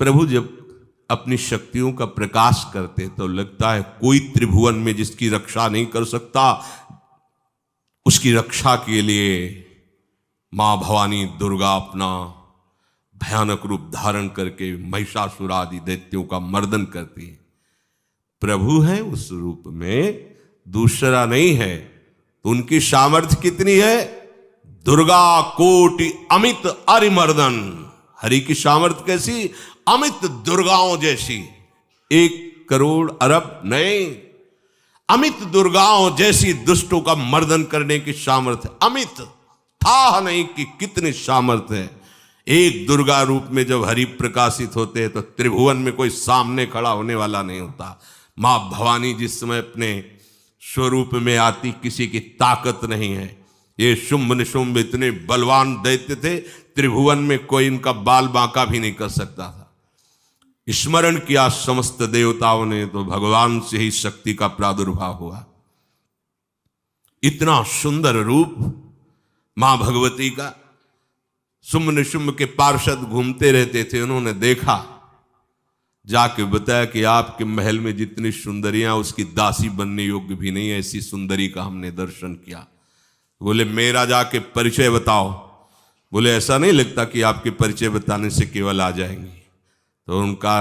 प्रभु जब अपनी शक्तियों का प्रकाश करते तो लगता है कोई त्रिभुवन में जिसकी रक्षा नहीं कर सकता। उसकी रक्षा के लिए मां भवानी दुर्गा अपना भयानक रूप धारण करके महिषासुर आदि दैत्यों का मर्दन करती है। प्रभु है उस रूप में, दूसरा नहीं है। तो उनकी सामर्थ्य कितनी है? दुर्गा कोटि अमित अरिमर्दन। हरि की सामर्थ्य कैसी? अमित दुर्गाओं जैसी। 1 करोड़ अरब नहीं, अमित दुर्गाओं जैसी दुष्टों का मर्दन करने की सामर्थ्य। अमित था नहीं कि कितनी सामर्थ्य है। एक दुर्गा रूप में जब हरि प्रकाशित होते हैं तो त्रिभुवन में कोई सामने खड़ा होने वाला नहीं होता। मां भवानी जिस समय अपने स्वरूप में आती, किसी की ताकत नहीं है। ये शुंभ निशुंभ इतने बलवान दैत्य थे, त्रिभुवन में कोई इनका बाल बांका भी नहीं कर सकता था। स्मरण किया समस्त देवताओं ने तो भगवान से ही शक्ति का प्रादुर्भाव हुआ। इतना सुंदर रूप मां भगवती का। शुंभ निशुंभ के पार्षद घूमते रहते थे, उन्होंने देखा, जाके बताया कि आपके महल में जितनी सुंदरियां उसकी दासी बनने योग्य भी नहीं है, ऐसी सुंदरी का हमने दर्शन किया। बोले मेरा जाके परिचय बताओ। बोले ऐसा नहीं लगता कि आपके परिचय बताने से केवल आ जाएंगी। तो उनका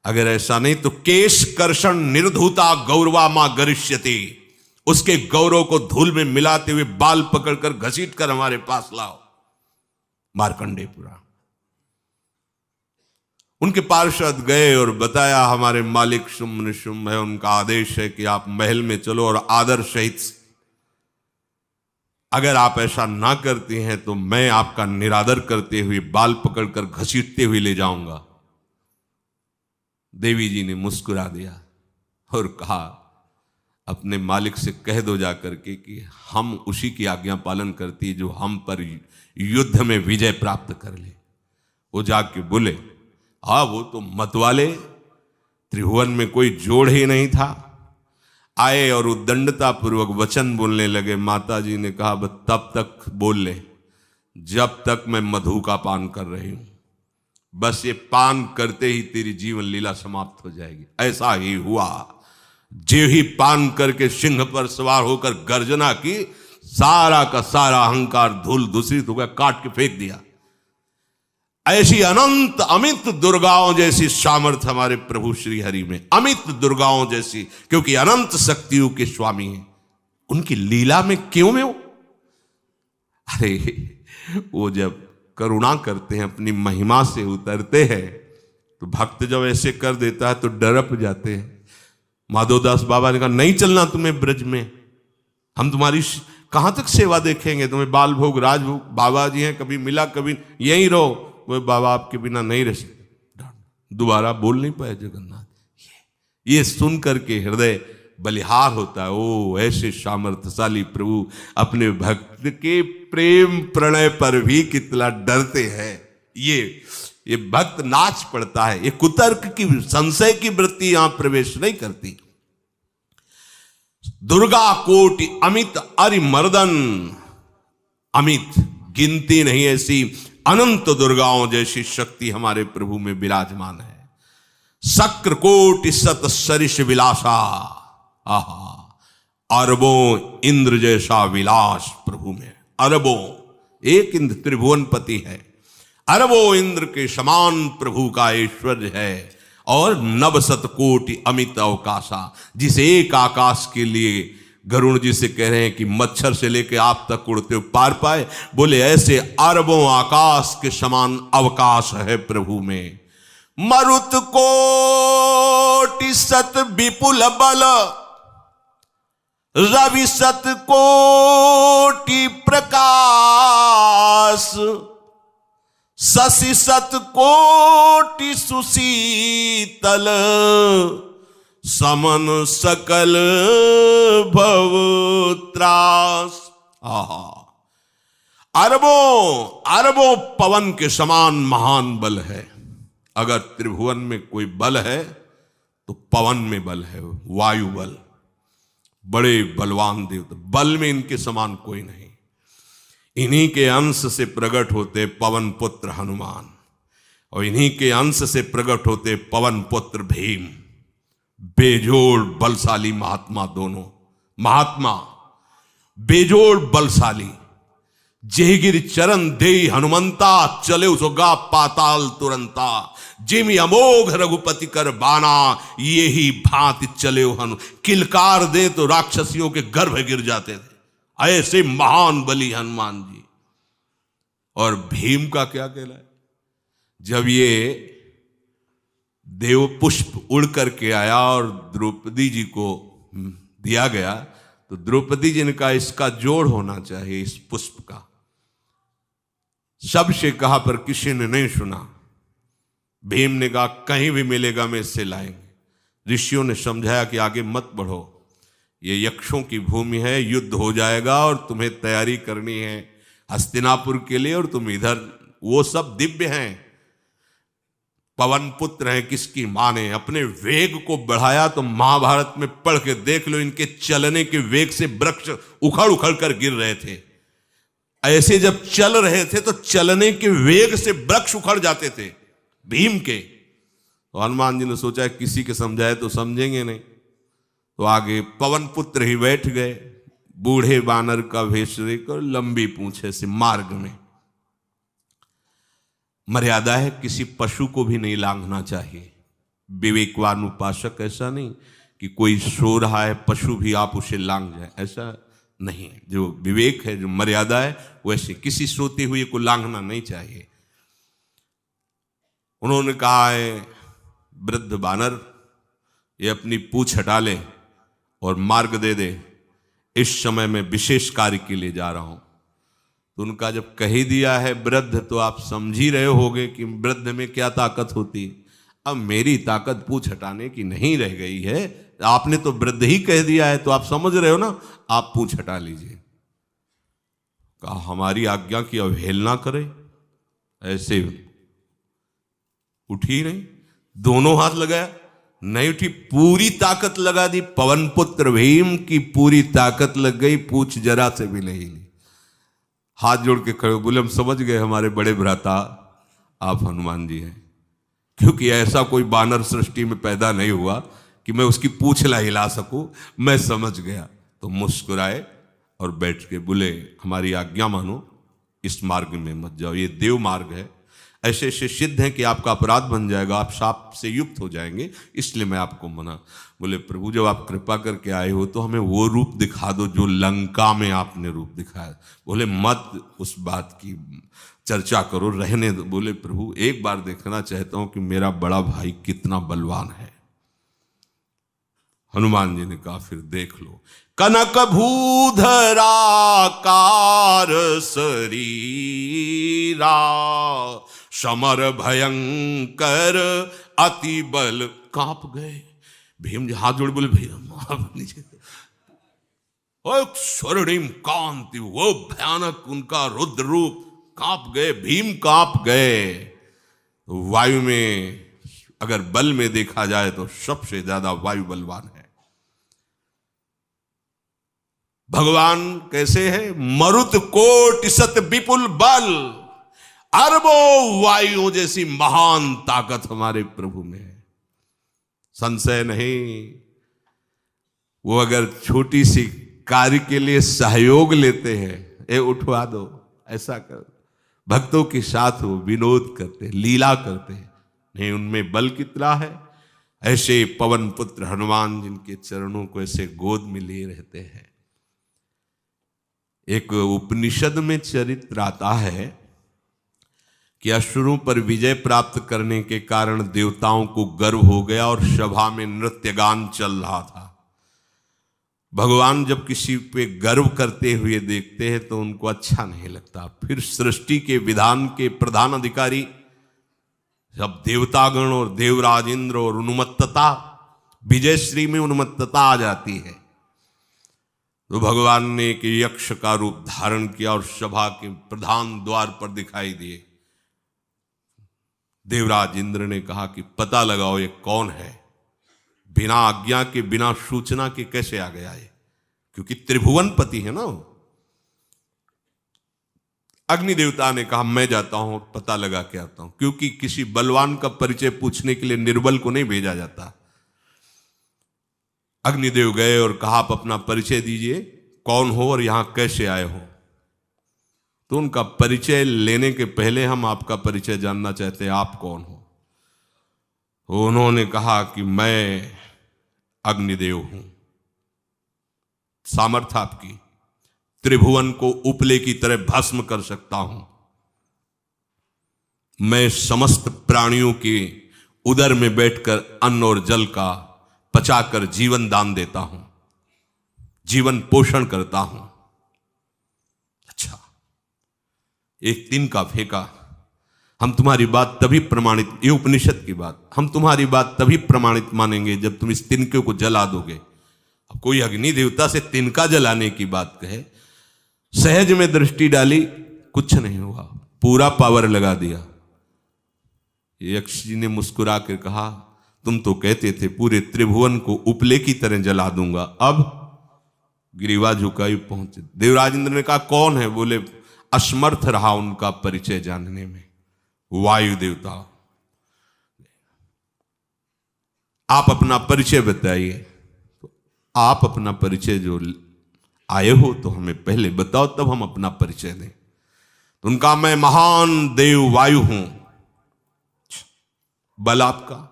अगर ऐसा नहीं तो केश कर्षण निर्धूता गौरवा मां गरिष्यति। उसके गौरव को धूल में मिलाते हुए बाल पकड़कर घसीट कर हमारे पास लाओ। मार्कंडेय पुराण। उनके पार्षद गए और बताया हमारे मालिक शुंभ निशुंभ है, उनका आदेश है कि आप महल में चलो और आदर सहित, अगर आप ऐसा ना करती हैं तो मैं आपका निरादर करते हुए बाल पकड़कर घसीटते हुए ले जाऊंगा। देवी जी ने मुस्कुरा दिया और कहा अपने मालिक से कह दो जाकर के कि हम उसी की आज्ञा पालन करती जो हम पर युद्ध में विजय प्राप्त कर ले। वो जाके बोले हाँ वो तो मतवाले, त्रिभुवन में कोई जोड़ ही नहीं था। आए और उद्दंडता पूर्वक वचन बोलने लगे। माता जी ने कहा बस तब तक बोल ले जब तक मैं मधु का पान कर रही हूं। बस ये पान करते ही तेरी जीवन लीला समाप्त हो जाएगी। ऐसा ही हुआ। जो ही पान करके सिंह पर सवार होकर गर्जना की, सारा का सारा अहंकार धूल दूषित हो गया, काट के फेंक दिया। ऐसी अनंत अमित दुर्गाओं जैसी सामर्थ्य हमारे प्रभु श्री हरि में, अमित दुर्गाओं जैसी, क्योंकि अनंत शक्तियों के स्वामी हैं। उनकी लीला में क्यों में हो? अरे वो जब करुणा करते हैं, अपनी महिमा से उतरते हैं, तो भक्त जब ऐसे कर देता है तो डरप जाते हैं। माधोदास बाबा ने कहा नहीं चलना तुम्हें ब्रज में, हम तुम्हारी कहां तक सेवा देखेंगे, तुम्हें बाल भोग राजभोग। बाबा जी हैं, कभी मिला कभी यहीं रहो। वो बाबा आपके बिना नहीं रह सकते। दोबारा बोल नहीं पाए जगन्नाथ। ये सुन करके हृदय बलिहार होता है। ओ ऐसे सामर्थ्यशाली प्रभु अपने भक्त के प्रेम प्रणय पर भी कितना डरते हैं। ये भक्त नाच पड़ता है। ये कुतर्क की, संशय की वृत्ति यहां प्रवेश नहीं करती। दुर्गा कोटि अमित अरिमर्दन। अमित गिनती नहीं, ऐसी अनंत दुर्गाओं जैसी शक्ति हमारे प्रभु में विराजमान है। शक्र कोटि सत सरिष विलासा। आहा, अरबों इंद्र जैसा विलास प्रभु में। अरबों, एक इंद्र त्रिभुवनपति है, अरबों इंद्र के समान प्रभु का ऐश्वर्य है। और नव शत कोटि अमित अवकाशा, जिस एक आकाश के लिए गरुड़ जी से कह रहे हैं कि मच्छर से लेके आप तक उड़ते हो पार पाए। बोले ऐसे अरबों आकाश के समान अवकाश है प्रभु में। मरुत कोटि सत विपुल बल, रवि सत कोटि प्रकाश, शशि सत कोटि सुशीतल, समन सकल भव त्रास। अरबों पवन के समान महान बल है। अगर त्रिभुवन में कोई बल है तो पवन में बल है, वायु बल। बड़े बलवान देवता, बल में इनके समान कोई नहीं। इन्हीं के अंश से प्रकट होते पवन पुत्र हनुमान। और इन्हीं के अंश से प्रकट होते पवन पुत्र भीम, बेजोड़ बलशाली महात्मा। दोनों महात्मा बेजोड़ बलशाली। जेगिर चरण दे हनुमंता, चले उसोगा पाताल तुरंता। जिमि अमोघ रघुपति कर बाना, ये ही भांति चले हनु। किलकार दे तो राक्षसियों के गर्भ गिर जाते थे, ऐसे महान बली हनुमान जी। और भीम का क्या कहला है? जब ये देव पुष्प उड़ करके आया और द्रौपदी जी को दिया गया, तो द्रौपदी जी ने कहा इसका जोड़ होना चाहिए इस पुष्प का। सबसे कहा पर किसी ने नहीं सुना। भीम ने कहा कहीं भी मिलेगा मैं इससे लाएंगे। ऋषियों ने समझाया कि आगे मत बढ़ो, ये यक्षों की भूमि है, युद्ध हो जाएगा और तुम्हें तैयारी करनी है हस्तिनापुर के लिए, और तुम इधर, वो सब दिव्य हैं, पवन पुत्र हैं। किसकी मां ने अपने वेग को बढ़ाया तो महाभारत में पढ़ के देख लो, इनके चलने के वेग से वृक्ष उखड़ उखड़ कर गिर रहे थे। ऐसे जब चल रहे थे तो चलने के वेग से वृक्ष उखड़ जाते थे भीम के। तो हनुमान जी ने सोचा किसी के समझाए तो समझेंगे नहीं, तो आगे पवन पुत्र ही बैठ गए, बूढ़े बानर का भेष लेकर, लंबी पूंछे से। मार्ग में मर्यादा है, किसी पशु को भी नहीं लांघना चाहिए। विवेकवान उपासक ऐसा नहीं कि कोई सो रहा है पशु भी आप उसे लांघ जाए, ऐसा नहीं। जो विवेक है, जो मर्यादा है, वैसे किसी सोते हुए को लांघना नहीं चाहिए। उन्होंने कहा है वृद्ध बानर, ये अपनी पूंछ हटा ले और मार्ग दे दे, इस समय मैं विशेष कार्य के लिए जा रहा हूं। तो उनका जब कह ही दिया है वृद्ध, तो आप समझ ही रहे होगे कि वृद्ध में क्या ताकत होती। अब मेरी ताकत पूंछ हटाने की नहीं रह गई है, आपने तो वृद्ध ही कह दिया है, तो आप समझ रहे हो ना, आप पूंछ हटा लीजिए। कहा हमारी आज्ञा की अवहेलना करे, ऐसे उठी नहीं, दोनों हाथ लगाया, नहीं उठी, पूरी ताकत लगा दी। पवन पुत्र भीम की पूरी ताकत लग गई, पूंछ जरा से भी नहीं ली। हाथ जोड़ के खड़े बोले हम समझ गए हमारे बड़े भ्राता आप हनुमान जी हैं, क्योंकि ऐसा कोई बानर सृष्टि में पैदा नहीं हुआ कि मैं उसकी पूंछ ला हिला सकूं, मैं समझ गया। तो मुस्कुराए और बैठ के बोले हमारी आज्ञा मानो, इस मार्ग में मत जाओ, ये देव मार्ग है, ऐसे ऐसे सिद्ध हैं कि आपका अपराध बन जाएगा, आप शाप से युक्त हो जाएंगे, इसलिए मैं आपको मना। बोले प्रभु जब आप कृपा करके आए हो तो हमें वो रूप दिखा दो जो लंका में आपने रूप दिखाया। बोले मत उस बात की चर्चा करो, रहने दो। बोले प्रभु एक बार देखना चाहता हूं कि मेरा बड़ा भाई कितना बलवान है। हनुमान जी ने कहा फिर देख लो। कनक भूधराकार शरीरा, समर भयंकर अति बल। कांप गए भीम जी, हाथ जोड़ बोले भैया नीचे। स्वर्णिम कांति, वो भयानक उनका रुद्र रूप, कांप गए भीम, कांप गए। वायु में अगर बल में देखा जाए तो सबसे ज्यादा वायु बलवान है। भगवान कैसे है? मरुत कोटि सत विपुल बल, अरबों वायुओं जैसी महान ताकत हमारे प्रभु में है, संशय नहीं। वो अगर छोटी सी कार्य के लिए सहयोग लेते हैं, ए उठवा दो, ऐसा कर, भक्तों के साथ वो विनोद करते, लीला करते हैं, नहीं उनमें बल कितना है। ऐसे पवन पुत्र हनुमान जिनके चरणों को ऐसे गोद में लिए रहते हैं। एक उपनिषद में चरित्र आता है कि असुरों पर विजय प्राप्त करने के कारण देवताओं को गर्व हो गया और सभा में नृत्य गान चल रहा था। भगवान जब किसी पे गर्व करते हुए देखते हैं तो उनको अच्छा नहीं लगता। फिर सृष्टि के विधान के प्रधान अधिकारी जब देवतागण और देवराज इंद्र और उन्मत्तता, विजयश्री में उन्मत्तता आ जाती है, तो भगवान ने एक यक्ष का रूप धारण किया और सभा के प्रधान द्वार पर दिखाई दिए। देवराज इंद्र ने कहा कि पता लगाओ ये कौन है, बिना आज्ञा के, बिना सूचना के कैसे आ गया ये, क्योंकि त्रिभुवनपति है ना। अग्नि देवता ने कहा मैं जाता हूं, पता लगा के आता हूं, क्योंकि किसी बलवान का परिचय पूछने के लिए निर्बल को नहीं भेजा जाता। अग्निदेव गए और कहा आप अपना परिचय दीजिए, कौन हो और यहां कैसे आए हो। तो उनका परिचय लेने के पहले हम आपका परिचय जानना चाहते हैं, आप कौन हो। उन्होंने कहा कि मैं अग्निदेव हूं। सामर्थ्य आपकी, त्रिभुवन को उपले की तरह भस्म कर सकता हूं। मैं समस्त प्राणियों के उदर में बैठकर अन्न और जल का पचाकर जीवन दान देता हूं, जीवन पोषण करता हूं। अच्छा, एक तिनका फेंका, हम तुम्हारी बात तभी प्रमाणित, ये उपनिषद की बात, हम तुम्हारी बात तभी प्रमाणित मानेंगे जब तुम इस तिनके को जला दोगे। अब कोई अग्नि देवता से तिनका जलाने की बात कहे, सहज में दृष्टि डाली, कुछ नहीं हुआ, पूरा पावर लगा दिया। यक्ष जी ने मुस्कुरा कर कहा तुम तो कहते थे पूरे त्रिभुवन को उपले की तरह जला दूंगा, अब गिरिवा झुकाई पहुंचे। देवराज इंद्र ने कहा कौन है। बोले असमर्थ रहा उनका परिचय जानने में, वायु देवता। आप अपना परिचय बताइए। तो आप अपना परिचय जो आए हो तो हमें पहले बताओ, तब हम अपना परिचय दें। तो उनका मैं महान देव वायु हूं। बल आपका,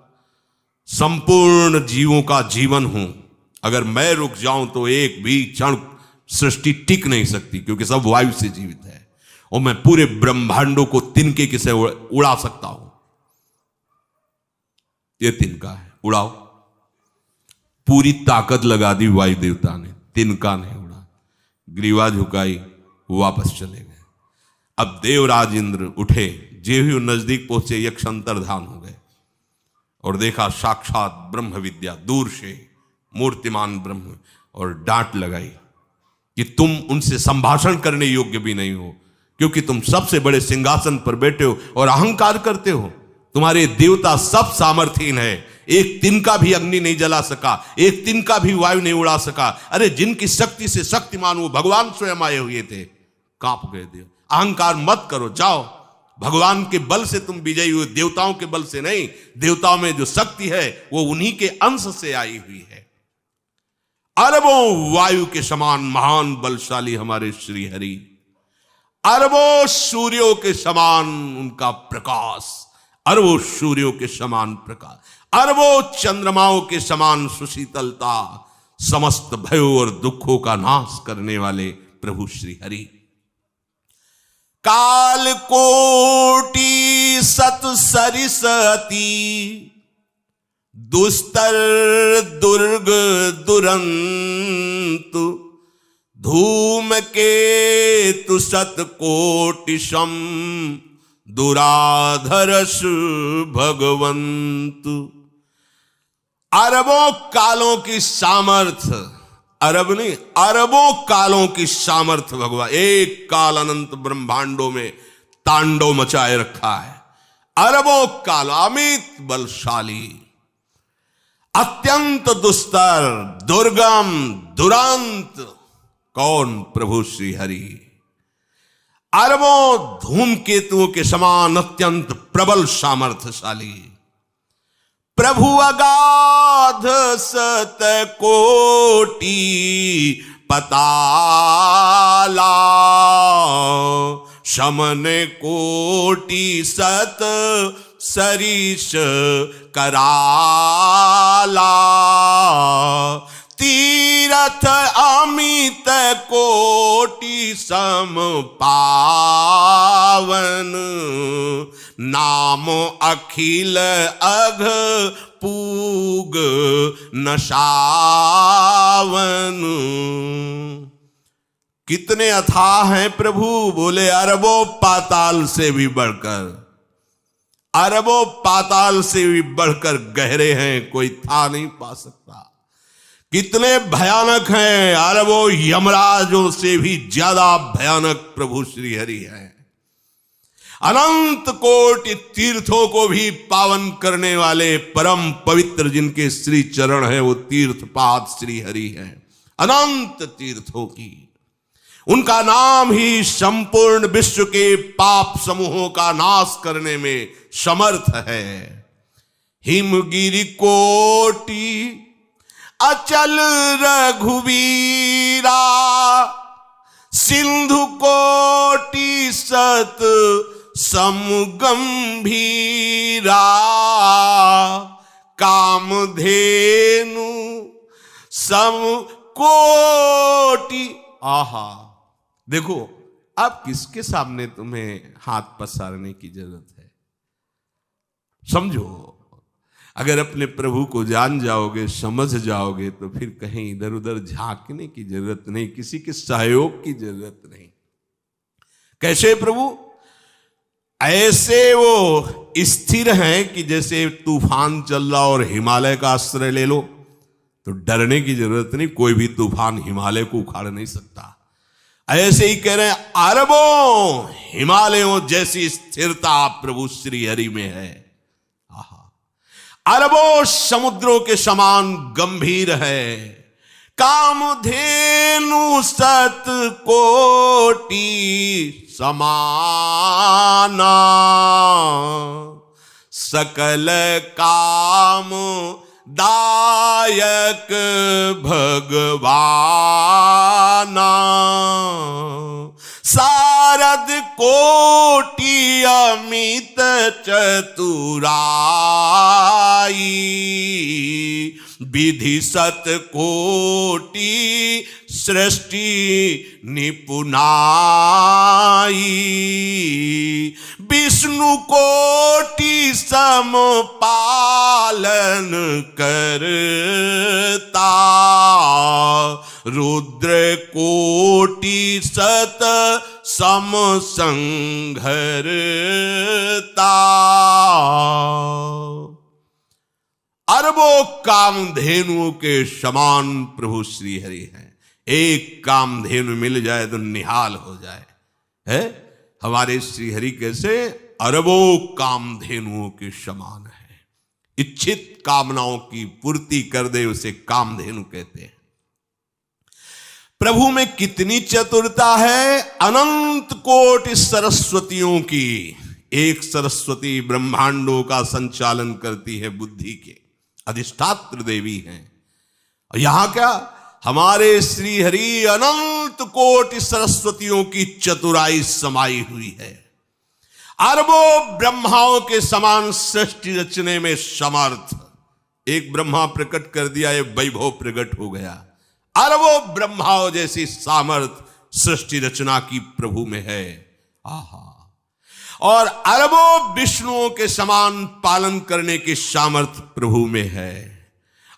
संपूर्ण जीवों का जीवन हूं। अगर मैं रुक जाऊं तो एक भी क्षण सृष्टि टिक नहीं सकती, क्योंकि सब वायु से जीवित है। और मैं पूरे ब्रह्मांडों को तिनके के से उड़ा सकता हूं। ये तिनका है, उड़ाओ। पूरी ताकत लगा दी वायु देवता ने, तिनका नहीं उड़ा। ग्रीवा झुकाई, वापस चले गए। अब देवराज इंद्र उठे, जे ही नजदीक पहुंचे यक्ष अंतर्धान हो गए और देखा साक्षात ब्रह्म विद्या, दूर से मूर्तिमान ब्रह्म, और डांट लगाई कि तुम उनसे संभाषण करने योग्य भी नहीं हो, क्योंकि तुम सबसे बड़े सिंहासन पर बैठे हो और अहंकार करते हो। तुम्हारे देवता सब सामर्थ्यहीन है, एक तिनका भी अग्नि नहीं जला सका, एक तिनका भी वायु नहीं उड़ा सका। अरे जिनकी शक्ति से शक्तिमान वो भगवान स्वयं आए हुए थे, कांप गए देव। अहंकार मत करो, जाओ। भगवान के बल से तुम विजयी हुए, देवताओं के बल से नहीं। देवताओं में जो शक्ति है वो उन्हीं के अंश से आई हुई है। अरबों वायु के समान महान बलशाली हमारे श्री हरि, अरबों सूर्यों के समान उनका प्रकाश, अरबों सूर्यों के समान प्रकाश, अरबों चंद्रमाओं के समान सुशीतलता, समस्त भयों और दुखों का नाश करने वाले प्रभु श्री हरि। काल कोटि सत सरिस अति, दुस्तर दुर्ग दुरंत, धूम के तु सत कोटि सम, दुराधरस भगवंत। अरबों कालों की सामर्थ्य, अरब नहीं अरबों कालों की सामर्थ्य भगवान, एक काल अनंत ब्रह्मांडों में तांडव मचाए रखा है। अरबों काल, अमित बलशाली, अत्यंत दुस्तर, दुर्गम, दुरांत। कौन? प्रभु श्री हरि। अरबों धूमकेतुओं के समान अत्यंत प्रबल सामर्थ्यशाली प्रभु, अगाध सत कोटि पताला, शमन कोटि सत सरिस कराला, तीरथ अमित कोटि सम पावन, नाम अखिल अघ पूग नशावन। कितने अथाह हैं प्रभु। बोले अरबों पाताल से भी बढ़कर, अरबों पाताल से भी बढ़कर गहरे हैं, कोई था नहीं पा सकता। कितने भयानक हैं, अरबों यमराजों से भी ज्यादा भयानक प्रभु श्री हरि हैं। अनंत कोटि तीर्थों को भी पावन करने वाले परम पवित्र जिनके श्री चरण हैं, वो तीर्थपाद श्री हरि हैं। अनंत तीर्थों की उनका नाम ही संपूर्ण विश्व के पाप समूहों का नाश करने में समर्थ है। हिमगिरि कोटि अचल रघुवीरा, सिंधु कोटि सत समगंभीरा, कामधेनु सम कोटि। आहा, देखो अब किसके सामने तुम्हें हाथ पसारने की जरूरत है? समझो, अगर अपने प्रभु को जान जाओगे, समझ जाओगे, तो फिर कहीं इधर उधर झांकने की जरूरत नहीं, किसी के सहयोग की जरूरत नहीं। कैसे प्रभु? ऐसे वो स्थिर हैं कि जैसे तूफान चल रहा और हिमालय का आश्रय ले लो तो डरने की जरूरत नहीं, कोई भी तूफान हिमालय को उखाड़ नहीं सकता। ऐसे ही कह रहे हैं, अरबों हिमालयों जैसी स्थिरता प्रभु श्री हरि में है। अरबों समुद्रों के समान गंभीर है। कामधेनु सत कोटि समाना, सकल काम दायक भगवाना, सारद कोटि अमित चतुराई, विधि सत कोटि सृष्टि निपुणाई, विष्णु कोटि सम पालन करता, रुद्र कोटि सत सम संघरता। अरबों कामधेनुओं के समान प्रभु श्री हरि हैं। एक कामधेनु मिल जाए तो निहाल हो जाए। है हमारे श्री हरि कैसे? अरबों कामधेनुओं के समान है। इच्छित कामनाओं की पूर्ति कर दे उसे कामधेनु कहते हैं। प्रभु में कितनी चतुरता है! अनंत कोटि सरस्वतियों की एक सरस्वती ब्रह्मांडों का संचालन करती है, बुद्धि के अधिष्ठात्र देवी हैं। और यहां क्या, हमारे श्री हरि अनंत कोटि सरस्वतियों की चतुराई समाई हुई है। अरबों ब्रह्माओं के समान सृष्टि रचने में समर्थ। एक ब्रह्मा प्रकट कर दिया, एक वैभव प्रकट हो गया। अरबों ब्रह्माओं जैसी सामर्थ सृष्टि रचना की प्रभु में है। आहा! और अरबों विष्णुओं के समान पालन करने की सामर्थ प्रभु में है।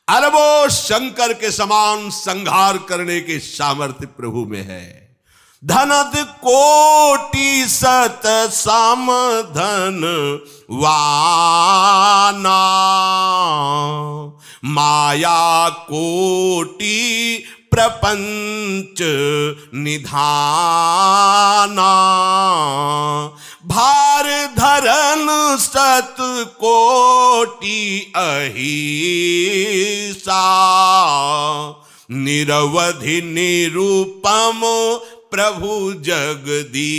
अरबों शंकर के समान संहार करने की सामर्थ्य प्रभु में है। धनद कोटि सत सम धन वाना, माया कोटि प्रपंच निधाना, भार धरन सत कोटि अहिसा, निरवधि निरूपम प्रभु जगदीसा।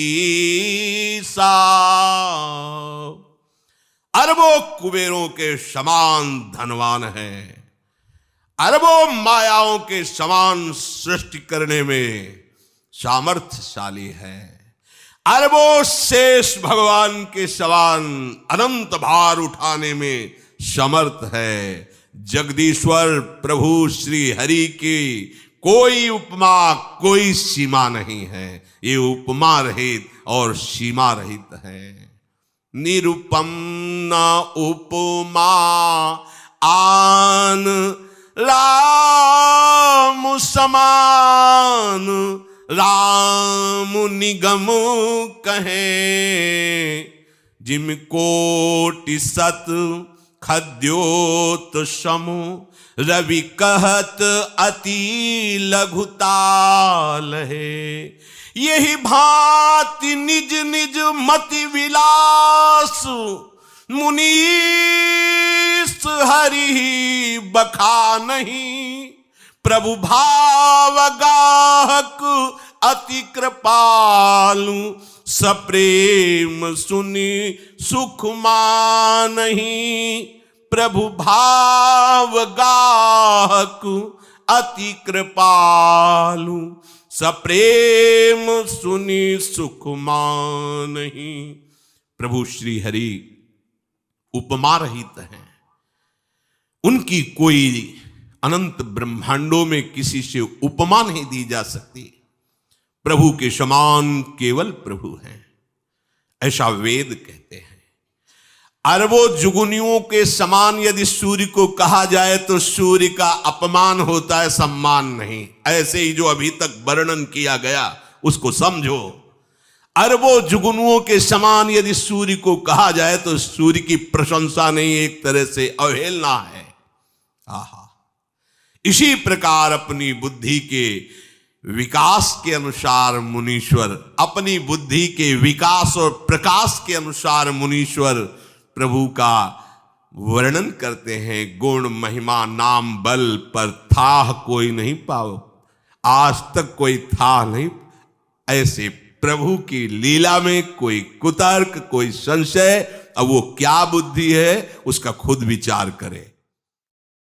अरबों कुबेरों के समान धनवान है। अरबों मायाओं के समान सृष्टि करने में सामर्थ्यशाली है। अरबों शेष भगवान के समान अनंत भार उठाने में समर्थ है। जगदीश्वर प्रभु श्री हरि की कोई उपमा, कोई सीमा नहीं है। ये उपमा रहित और सीमा रहित है। निरुपम न उपमा आन राम समान, राम निगम कहे, जिम कोटि सत खद्योत समु, रवि कहत अति लघुताल है। यही भांति निज निज मति विलास, मुनीस हरि बखा नहीं। प्रभु भाव गाहक अति कृपालु, सप्रेम सुनि सुख मानहि। प्रभु भाव गाहक अति कृपालु, सप्रेम सुनि सुख मानहि। प्रभु श्री हरि उपमा रहित हैं, उनकी कोई अनंत ब्रह्मांडों में किसी से उपमा नहीं दी जा सकती। प्रभु के समान केवल प्रभु हैं, ऐसा वेद कहते हैं। अरबों जुगुनियों के समान यदि सूर्य को कहा जाए तो सूर्य का अपमान होता है, सम्मान नहीं। ऐसे ही जो अभी तक वर्णन किया गया उसको समझो। अरबों जुगनुओं के समान यदि सूर्य को कहा जाए तो सूर्य की प्रशंसा नहीं, एक तरह से अवहेलना है। आहा, इसी प्रकार अपनी बुद्धि के विकास के अनुसार मुनीश्वर, अपनी बुद्धि के विकास और प्रकाश के अनुसार मुनीश्वर प्रभु का वर्णन करते हैं। गुण महिमा नाम बल पर थाह कोई नहीं पाओ, आज तक कोई थाह नहीं। ऐसे प्रभु की लीला में कोई कुतर्क, कोई संशय, अब वो क्या बुद्धि है उसका खुद विचार करे।